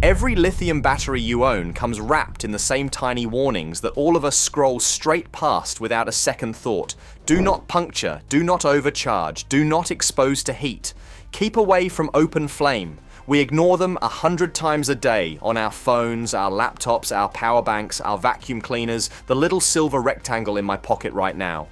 Every lithium battery you own comes wrapped in the same tiny warnings that all of us scroll straight past without a second thought. Do not puncture, do not overcharge, do not expose to heat. Keep away from open flame. We ignore them 100 times a day on our phones, our laptops, our power banks, our vacuum cleaners, the little silver rectangle in my pocket right now.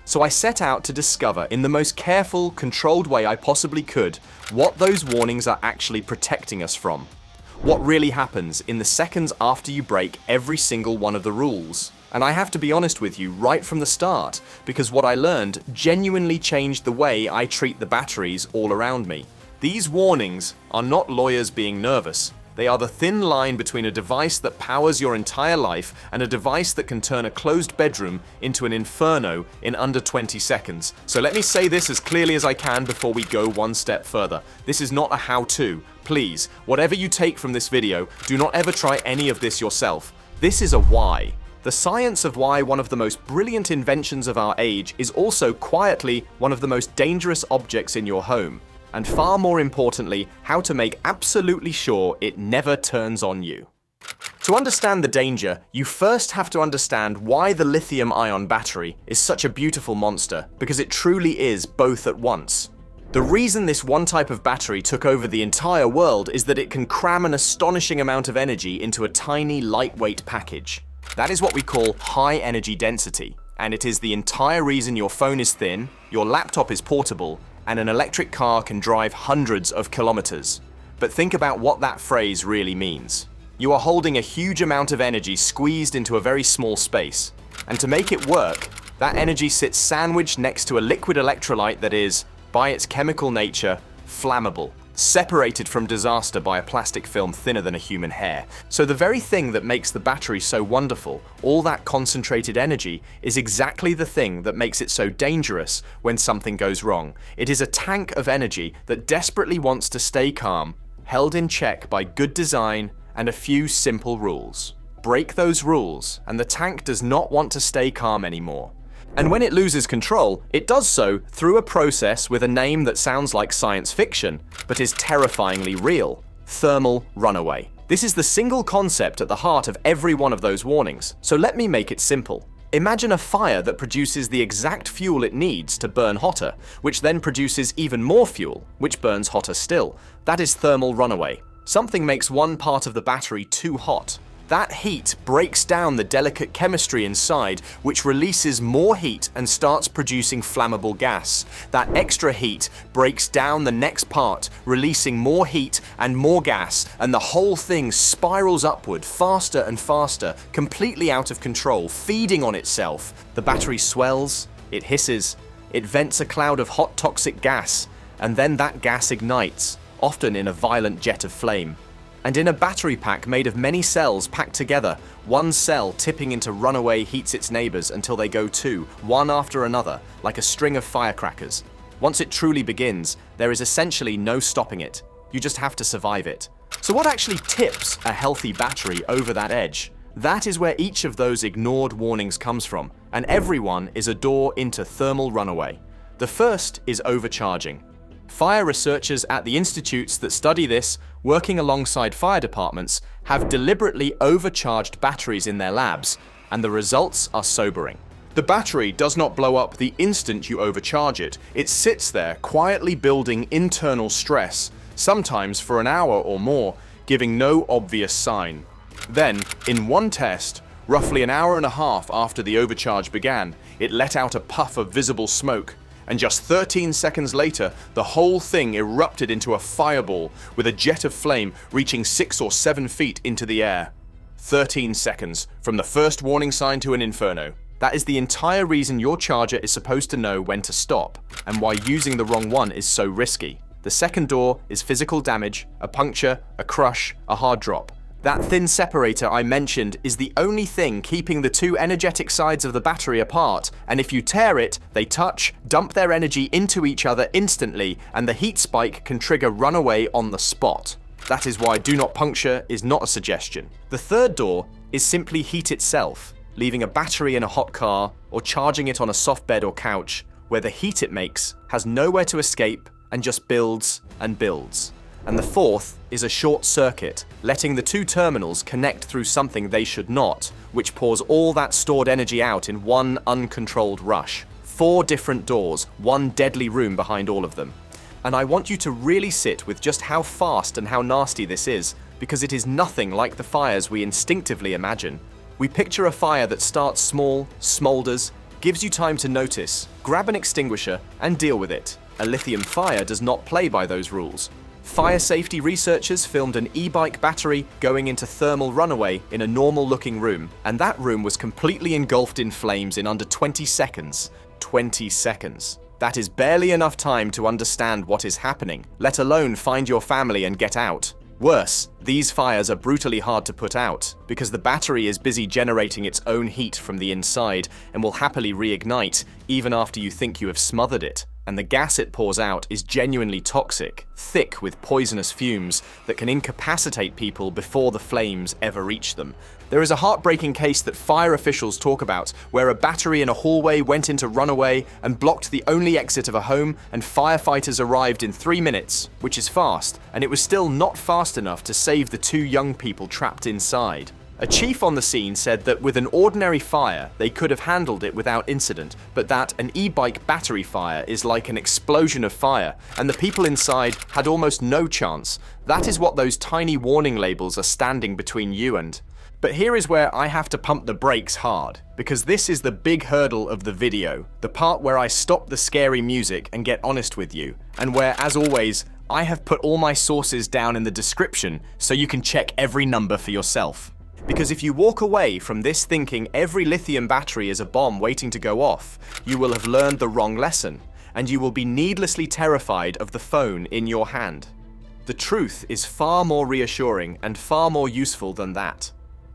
So I set out to discover, in the most careful, controlled way I possibly could, what those warnings are actually protecting us from. What really happens in the seconds after you break every single one of the rules. And I have to be honest with you right from the start, because what I learned genuinely changed the way I treat the batteries all around me. These warnings are not lawyers being nervous. They are the thin line between a device that powers your entire life and a device that can turn a closed bedroom into an inferno in under 20 seconds. So let me say this as clearly as I can before we go one step further. This is not a how-to. Please, whatever you take from this video, do not ever try any of this yourself. This is a why. The science of why one of the most brilliant inventions of our age is also quietly one of the most dangerous objects in your home. And far more importantly, how to make absolutely sure it never turns on you. To understand the danger, you first have to understand why the lithium-ion battery is such a beautiful monster, because it truly is both at once. The reason this one type of battery took over the entire world is that it can cram an astonishing amount of energy into a tiny, lightweight package. That is what we call high energy density, and it is the entire reason your phone is thin, your laptop is portable, and an electric car can drive hundreds of kilometers. But think about what that phrase really means. You are holding a huge amount of energy squeezed into a very small space. And to make it work, that energy sits sandwiched next to a liquid electrolyte that is, by its chemical nature, flammable, separated from disaster by a plastic film thinner than a human hair. So the very thing that makes the battery so wonderful, all that concentrated energy, is exactly the thing that makes it so dangerous when something goes wrong. It is a tank of energy that desperately wants to stay calm, held in check by good design and a few simple rules. Break those rules, and the tank does not want to stay calm anymore. And when it loses control, it does so through a process with a name that sounds like science fiction, but is terrifyingly real: thermal runaway. This is the single concept at the heart of every one of those warnings, so let me make it simple. Imagine a fire that produces the exact fuel it needs to burn hotter, which then produces even more fuel, which burns hotter still. That is thermal runaway. Something makes one part of the battery too hot. That heat breaks down the delicate chemistry inside, which releases more heat and starts producing flammable gas. That extra heat breaks down the next part, releasing more heat and more gas, and the whole thing spirals upward faster and faster, completely out of control, feeding on itself. The battery swells, it hisses, it vents a cloud of hot toxic gas, and then that gas ignites, often in a violent jet of flame. And in a battery pack made of many cells packed together, one cell tipping into runaway heats its neighbors until they go too, one after another, like a string of firecrackers. Once it truly begins, there is essentially no stopping it. You just have to survive it. So what actually tips a healthy battery over that edge? That is where each of those ignored warnings comes from, and every one is a door into thermal runaway. The first is overcharging. Fire researchers at the institutes that study this, working alongside fire departments, have deliberately overcharged batteries in their labs, and the results are sobering. The battery does not blow up the instant you overcharge it. It sits there quietly building internal stress, sometimes for an hour or more, giving no obvious sign. Then, in one test, roughly an hour and a half after the overcharge began, it let out a puff of visible smoke. And just 13 seconds later, the whole thing erupted into a fireball with a jet of flame reaching 6 or 7 feet into the air. 13 seconds, from the first warning sign to an inferno. That is the entire reason your charger is supposed to know when to stop, and why using the wrong one is so risky. The second door is physical damage, a puncture, a crush, a hard drop. That thin separator I mentioned is the only thing keeping the two energetic sides of the battery apart, and if you tear it, they touch, dump their energy into each other instantly, and the heat spike can trigger runaway on the spot. That is why do not puncture is not a suggestion. The third door is simply heat itself, leaving a battery in a hot car or charging it on a soft bed or couch, where the heat it makes has nowhere to escape and just builds and builds. And the fourth is a short circuit, letting the two terminals connect through something they should not, which pours all that stored energy out in one uncontrolled rush. 4 different doors, one deadly room behind all of them. And I want you to really sit with just how fast and how nasty this is, because it is nothing like the fires we instinctively imagine. We picture a fire that starts small, smolders, gives you time to notice, grab an extinguisher, and deal with it. A lithium fire does not play by those rules. Fire safety researchers filmed an e-bike battery going into thermal runaway in a normal-looking room, and that room was completely engulfed in flames in under 20 seconds. 20 seconds. That is barely enough time to understand what is happening, let alone find your family and get out. Worse, these fires are brutally hard to put out, because the battery is busy generating its own heat from the inside and will happily reignite even after you think you have smothered it. And the gas it pours out is genuinely toxic, thick with poisonous fumes that can incapacitate people before the flames ever reach them. There is a heartbreaking case that fire officials talk about where a battery in a hallway went into runaway and blocked the only exit of a home, and firefighters arrived in 3 minutes, which is fast, and it was still not fast enough to save the 2 young people trapped inside. A chief on the scene said that with an ordinary fire, they could have handled it without incident, but that an e-bike battery fire is like an explosion of fire, and the people inside had almost no chance. That is what those tiny warning labels are standing between you and. But here is where I have to pump the brakes hard, because this is the big hurdle of the video, the part where I stop the scary music and get honest with you, and where, as always, I have put all my sources down in the description so you can check every number for yourself. Because if you walk away from this thinking every lithium battery is a bomb waiting to go off, you will have learned the wrong lesson, and you will be needlessly terrified of the phone in your hand. The truth is far more reassuring and far more useful than that.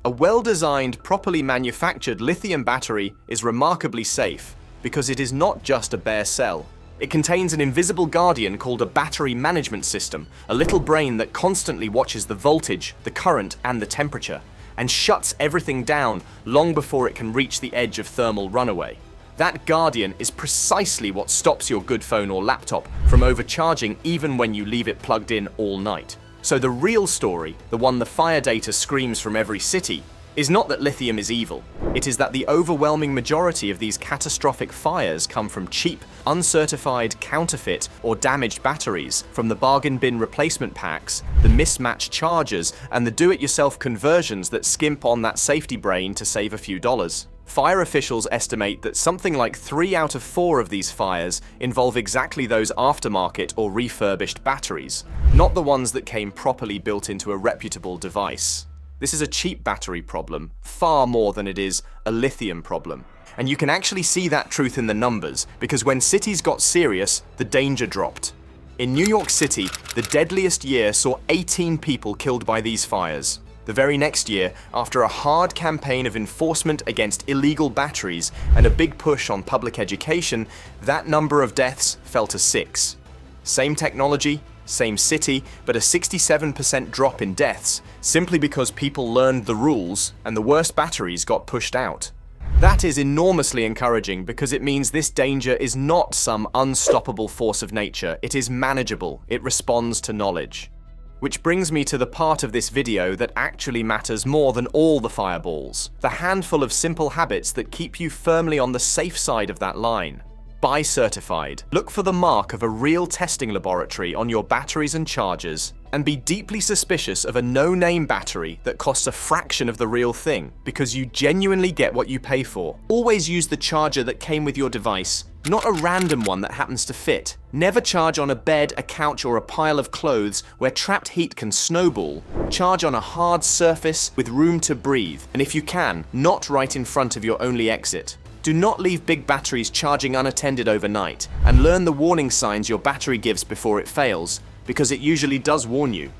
A well-designed, properly manufactured lithium battery is remarkably safe, because it is not just a bare cell. It contains an invisible guardian called a battery management system, a little brain that constantly watches the voltage, the current, and the temperature, and shuts everything down long before it can reach the edge of thermal runaway. That guardian is precisely what stops your good phone or laptop from overcharging even when you leave it plugged in all night. So the real story, the one the fire data screams from every city, is not that lithium is evil. It is that the overwhelming majority of these catastrophic fires come from cheap, uncertified, counterfeit, or damaged batteries, from the bargain bin replacement packs, the mismatched chargers, and the do-it-yourself conversions that skimp on that safety brain to save a few dollars. Fire officials estimate that something like 3 out of 4 of these fires involve exactly those aftermarket or refurbished batteries, not the ones that came properly built into a reputable device. This is a cheap battery problem, far more than it is a lithium problem. And you can actually see that truth in the numbers, because when cities got serious, the danger dropped. In New York City, the deadliest year saw 18 people killed by these fires. The very next year, after a hard campaign of enforcement against illegal batteries and a big push on public education, that number of deaths fell to 6. Same technology, same city, but a 67% drop in deaths, simply because people learned the rules and the worst batteries got pushed out. That is enormously encouraging, because it means this danger is not some unstoppable force of nature. It is manageable. It responds to knowledge. Which brings me to the part of this video that actually matters more than all the fireballs, the handful of simple habits that keep you firmly on the safe side of that line. Buy certified. Look for the mark of a real testing laboratory on your batteries and chargers, and be deeply suspicious of a no-name battery that costs a fraction of the real thing, because you genuinely get what you pay for. Always use the charger that came with your device, not a random one that happens to fit. Never charge on a bed, a couch, or a pile of clothes where trapped heat can snowball. Charge on a hard surface with room to breathe, and if you can, not right in front of your only exit. Do not leave big batteries charging unattended overnight, and learn the warning signs your battery gives before it fails, because it usually does warn you.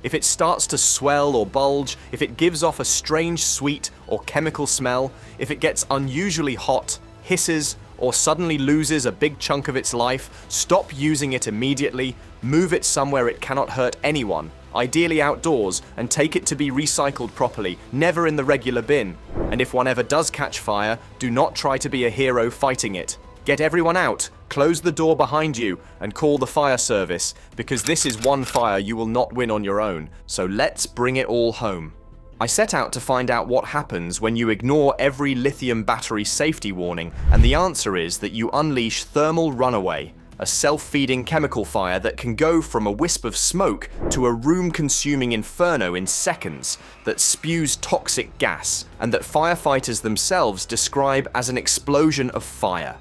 If it starts to swell or bulge, if it gives off a strange sweet or chemical smell, if it gets unusually hot, hisses, or suddenly loses a big chunk of its life, stop using it immediately, move it somewhere it cannot hurt anyone, ideally outdoors, and take it to be recycled properly, never in the regular bin. And if one ever does catch fire, do not try to be a hero fighting it. Get everyone out, Close the door behind you and call the fire service, because this is one fire you will not win on your own, so let's bring it all home. I set out to find out what happens when you ignore every lithium battery safety warning, and the answer is that you unleash thermal runaway, a self-feeding chemical fire that can go from a wisp of smoke to a room-consuming inferno in seconds, that spews toxic gas, and that firefighters themselves describe as an explosion of fire.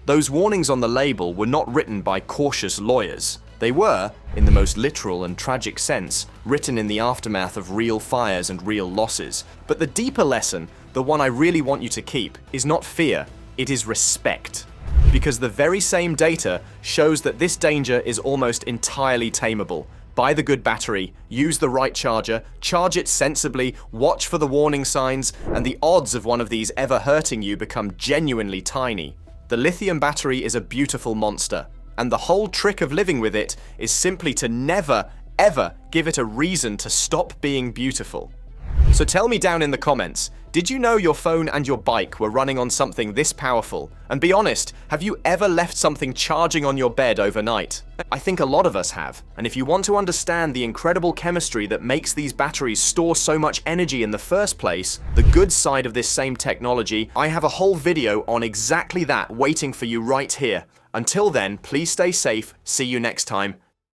Those warnings on the label were not written by cautious lawyers. They were, in the most literal and tragic sense, written in the aftermath of real fires and real losses. But the deeper lesson, the one I really want you to keep, is not fear, it is respect. Because the very same data shows that this danger is almost entirely tameable. Buy the good battery, use the right charger, charge it sensibly, watch for the warning signs, and the odds of one of these ever hurting you become genuinely tiny. The lithium battery is a beautiful monster, and the whole trick of living with it is simply to never, ever give it a reason to stop being beautiful. So tell me down in the comments, did you know your phone and your bike were running on something this powerful? And be honest, have you ever left something charging on your bed overnight? I think a lot of us have. And if you want to understand the incredible chemistry that makes these batteries store so much energy in the first place, the good side of this same technology, I have a whole video on exactly that waiting for you right here. Until then, please stay safe, see you next time,